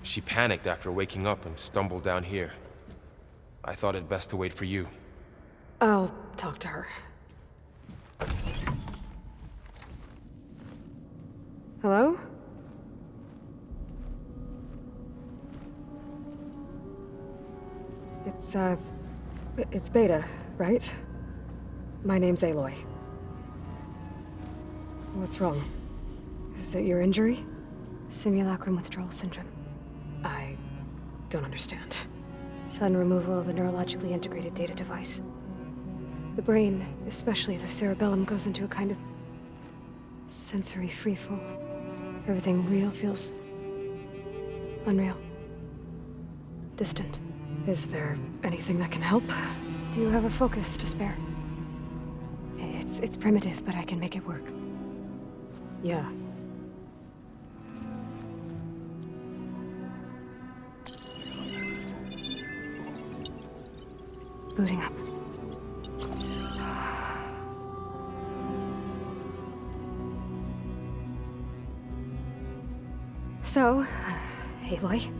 She panicked after waking up and stumbled down here. I thought it best to wait for you. I'll talk to her. Hello? It's Beta, right? My name's Aloy. What's wrong? Is it your injury? Simulacrum withdrawal syndrome. I don't understand. Sudden removal of a neurologically integrated data device. The brain, especially the cerebellum, goes into a kind of sensory freefall. Everything real feels unreal. Distant. Is there anything that can help? Do you have a focus to spare? It's primitive, but I can make it work. Yeah. Booting up. So, Aloy,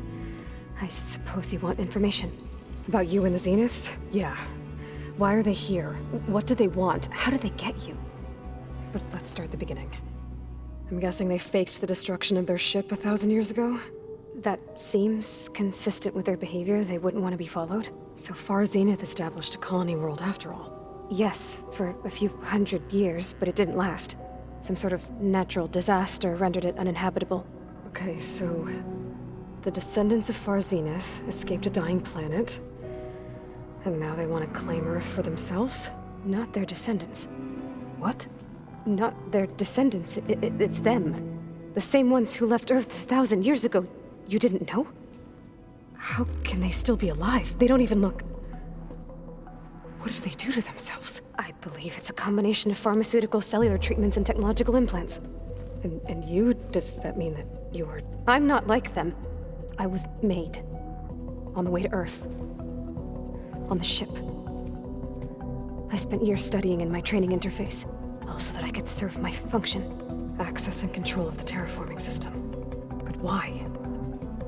I suppose you want information. About you and the Zeniths? Yeah. Why are they here? What do they want? How did they get you? But let's start at the beginning. I'm guessing they faked the destruction of their ship 1,000 years ago? That seems consistent with their behavior. They wouldn't want to be followed. So Far Zenith established a colony world after all. Yes, for a few hundred years, but it didn't last. Some sort of natural disaster rendered it uninhabitable. Okay, so the descendants of Far Zenith escaped a dying planet, and now they want to claim Earth for themselves? Not their descendants. What? Not their descendants. It's them. The same ones who left Earth 1,000 years ago. You didn't know? How can they still be alive? They don't even look... What did they do to themselves? I believe it's a combination of pharmaceutical, cellular treatments, and technological implants. And you? Does that mean that you're... I'm not like them. I was made. On the way to Earth. On the ship. I spent years studying in my training interface, all so that I could serve my function. Access and control of the terraforming system. But why?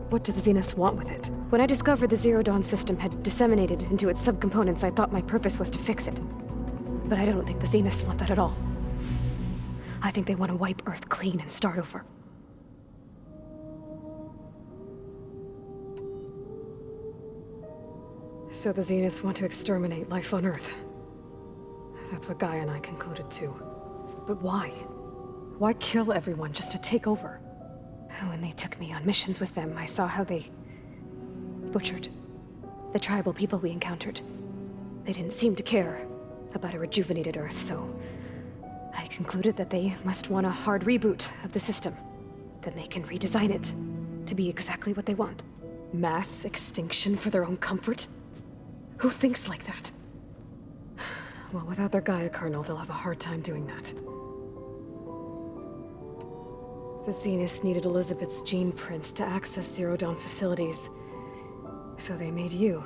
What do the Zeniths want with it? When I discovered the Zero Dawn system had disseminated into its subcomponents, I thought my purpose was to fix it. But I don't think the Zeniths want that at all. I think they want to wipe Earth clean and start over. So the Zeniths want to exterminate life on Earth. That's what Gaia and I concluded too. But why? Why kill everyone just to take over? When they took me on missions with them, I saw how they butchered the tribal people we encountered. They didn't seem to care about a rejuvenated Earth, so I concluded that they must want a hard reboot of the system. Then they can redesign it to be exactly what they want. Mass extinction for their own comfort? Who thinks like that? Well, without their Gaia kernel, they'll have a hard time doing that. The Zeniths needed Elizabeth's gene print to access Zero Dawn facilities. So they made you.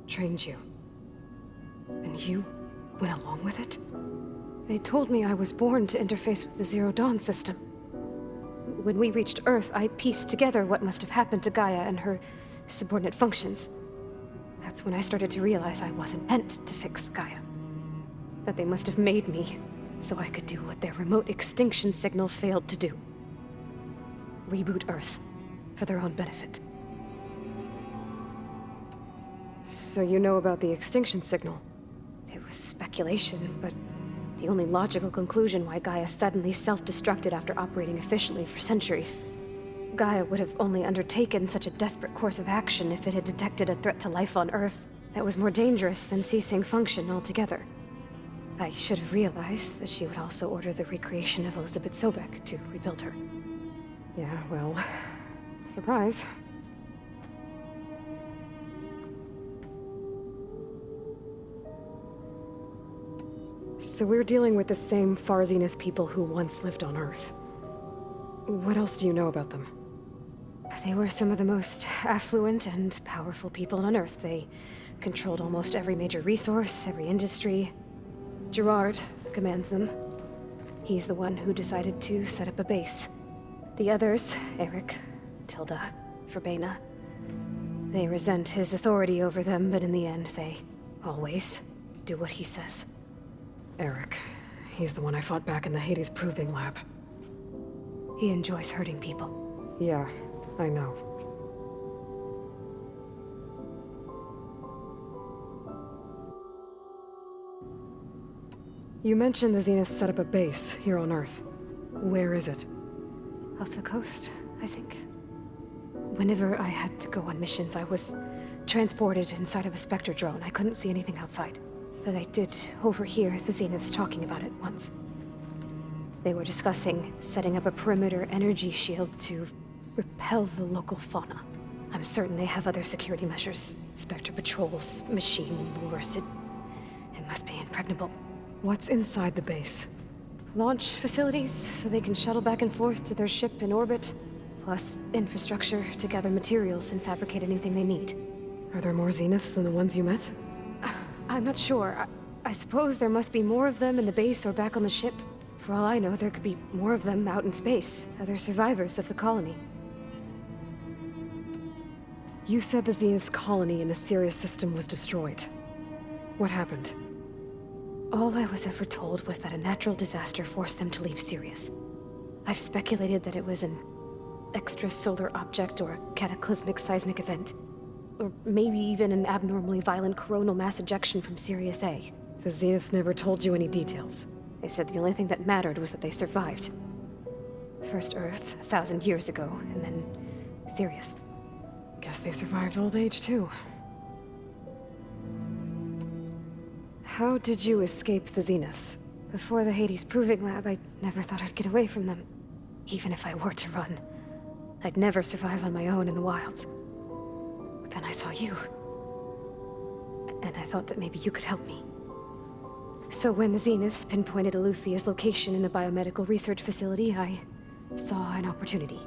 Trained you. And you went along with it? They told me I was born to interface with the Zero Dawn system. When we reached Earth, I pieced together what must have happened to Gaia and her subordinate functions. That's when I started to realize I wasn't meant to fix Gaia. That they must have made me so I could do what their remote extinction signal failed to do. Reboot Earth for their own benefit. So you know about the extinction signal? It was speculation, but the only logical conclusion why Gaia suddenly self-destructed after operating efficiently for centuries. Gaia would have only undertaken such a desperate course of action if it had detected a threat to life on Earth that was more dangerous than ceasing function altogether. I should have realized that she would also order the recreation of Elizabeth Sobek to rebuild her. Yeah, well, surprise. So we're dealing with the same Far Zenith people who once lived on Earth. What else do you know about them? They were some of the most affluent and powerful people on Earth. They controlled almost every major resource, every industry. Gerard commands them. He's the one who decided to set up a base. The others, Eric, Tilda, for Bena. They resent his authority over them, but in the end, they always do what he says. Eric. He's the one I fought back in the Hades Proving Lab. He enjoys hurting people. Yeah, I know. You mentioned the Zeniths set up a base here on Earth. Where is it? Off the coast, I think. Whenever I had to go on missions, I was transported inside of a Spectre drone. I couldn't see anything outside. But I did overhear the Zeniths talking about it once. They were discussing setting up a perimeter energy shield to repel the local fauna. I'm certain they have other security measures. Spectre patrols, machine lures. It must be impregnable. What's inside the base? Launch facilities, so they can shuttle back and forth to their ship in orbit. Plus infrastructure to gather materials and fabricate anything they need. Are there more Zeniths than the ones you met? I'm not sure. I suppose there must be more of them in the base or back on the ship. For all I know, there could be more of them out in space, other survivors of the colony. You said the Zenith's colony in the Sirius system was destroyed. What happened? All I was ever told was that a natural disaster forced them to leave Sirius. I've speculated that it was an extrasolar object or a cataclysmic seismic event. Or maybe even an abnormally violent coronal mass ejection from Sirius A. The Zeniths never told you any details. They said the only thing that mattered was that they survived. First Earth, 1,000 years ago, and then Sirius. Guess they survived old age, too. How did you escape the Zeniths? Before the Hades Proving Lab, I never thought I'd get away from them. Even if I were to run. I'd never survive on my own in the wilds. But then I saw you. And I thought that maybe you could help me. So when the Zeniths pinpointed Aletheia's location in the biomedical research facility, I saw an opportunity.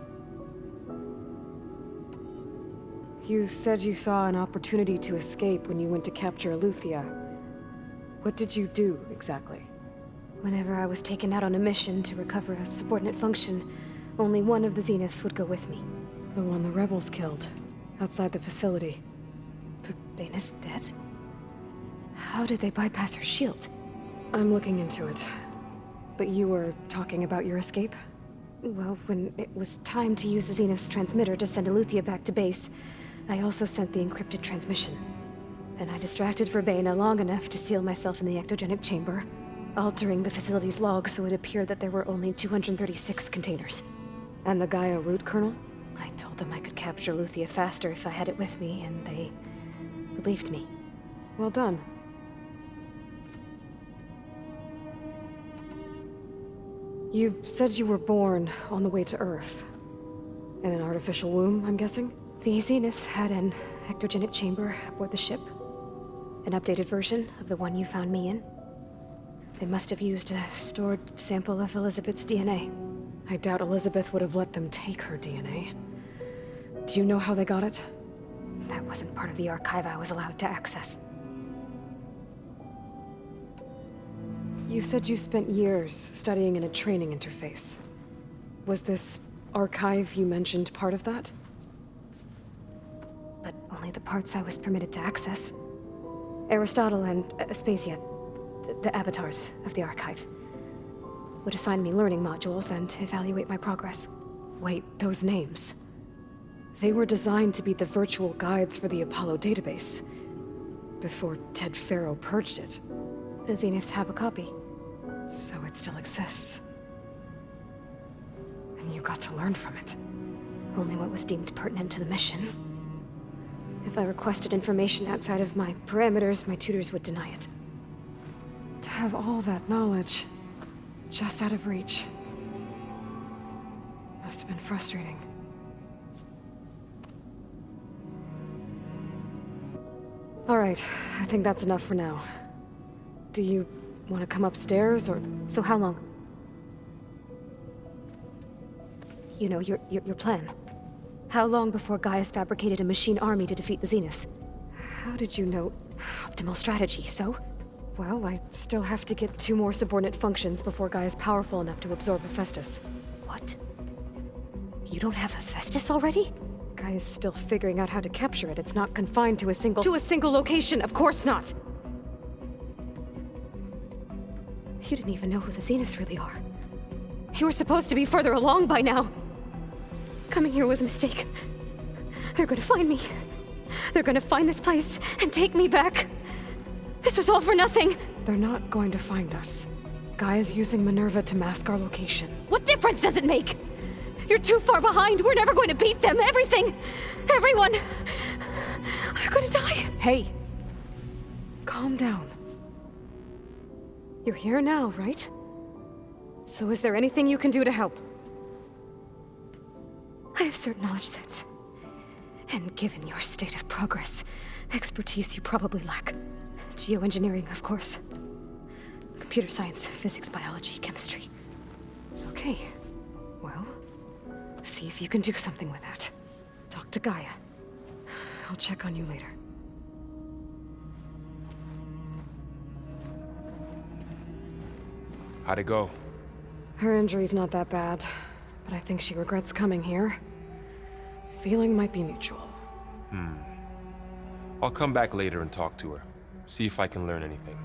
You said you saw an opportunity to escape when you went to capture Aletheia. What did you do, exactly? Whenever I was taken out on a mission to recover a subordinate function, only one of the Zeniths would go with me. The one the rebels killed, outside the facility. Bena's dead? How did they bypass her shield? I'm looking into it. But you were talking about your escape? Well, when it was time to use the Zenith's transmitter to send Aletheia back to base, I also sent the encrypted transmission. Then I distracted Verbena long enough to seal myself in the ectogenic chamber, altering the facility's log so it appeared that there were only 236 containers. And the Gaia root kernel? I told them I could capture Aletheia faster if I had it with me, and they believed me. Well done. You said you were born on the way to Earth. In an artificial womb, I'm guessing? The Zeniths had an ectogenic chamber aboard the ship. An updated version of the one you found me in. They must have used a stored sample of Elizabeth's DNA. I doubt Elizabeth would have let them take her DNA. Do you know how they got it? That wasn't part of the archive I was allowed to access. You said you spent years studying in a training interface. Was this archive you mentioned part of that? But only the parts I was permitted to access. Aristotle and Aspasia, the avatars of the archive, would assign me learning modules and evaluate my progress. Wait, those names. They were designed to be the virtual guides for the Apollo database, before Ted Faro purged it. The Zeniths have a copy. So it still exists. And you got to learn from it. Only what was deemed pertinent to the mission. If I requested information outside of my parameters, my tutors would deny it. To have all that knowledge, just out of reach, must have been frustrating. All right, I think that's enough for now. Do you want to come upstairs, or...? So how long? You know, your plan. How long before Gaia's fabricated a machine army to defeat the Zeniths? How did you know? Optimal strategy, so? Well, I still have to get 2 more subordinate functions before Gaia's powerful enough to absorb Hephaestus. What? You don't have Hephaestus already? Gaia's still figuring out how to capture it. It's not confined to a single location, of course not! You didn't even know who the Zeniths really are. You were supposed to be further along by now. Coming here was a mistake. They're gonna find me. They're gonna find this place and take me back. This was all for nothing. They're not going to find us. Gaia's using Minerva to mask our location. What difference does it make? You're too far behind. We're never going to beat them. Everything, everyone, they're gonna die. Hey! Calm down. You're here now, right? So is there anything you can do to help? I have certain knowledge sets. And given your state of progress, expertise you probably lack. Geoengineering, of course. Computer science, physics, biology, chemistry. Okay. Well, see if you can do something with that. Talk to Gaia. I'll check on you later. How'd it go? Her injury's not that bad, but I think she regrets coming here. Feeling might be mutual. I'll come back later and talk to her. See if I can learn anything.